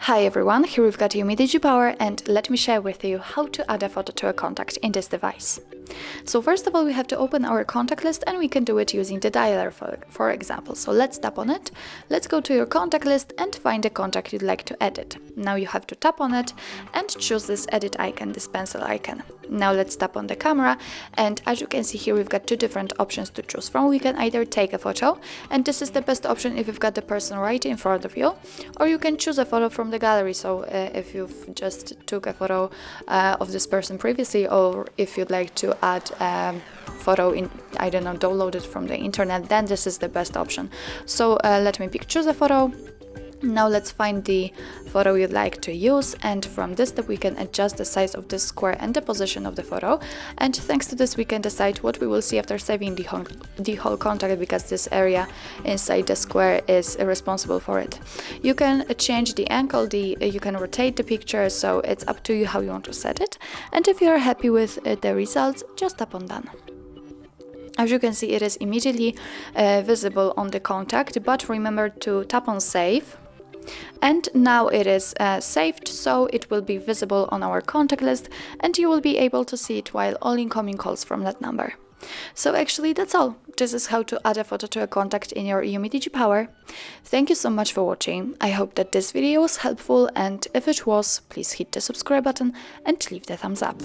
Hi everyone, here we've got UMIDIGI Power, and let me share with you how to add a photo to a contact in this device. So first of all, we have to open our contact list, and we can do it using the dialer for example. So let's tap on it, let's go to your contact list and find the contact you'd like to edit. Now you have to tap on it and choose this edit icon, this pencil icon. Now let's tap on the camera, and as you can see here, we've got two different options to choose from. We can either take a photo, and this is the best option if you've got the person right in front of you, or you can choose a photo from the gallery. So if you've just took a photo of this person previously, or if you'd like to add a photo in, I don't know, download it from the internet, then this is the best option. So let me choose a photo. Now let's find the photo you'd like to use, and from this step we can adjust the size of the square and the position of the photo, and thanks to this we can decide what we will see after saving the whole contact, because this area inside the square is responsible for it. You can change the angle, you can rotate the picture, so it's up to you how you want to set it, and if you are happy with the results, just tap on done. As you can see, it is immediately visible on the contact, but remember to tap on save. And now it is saved, so it will be visible on our contact list, and you will be able to see it while all incoming calls from that number. So actually that's all. This is how to add a photo to a contact in your UMIDIGI Power. Thank you so much for watching. I hope that this video was helpful, and if it was, please hit the subscribe button and leave the thumbs up.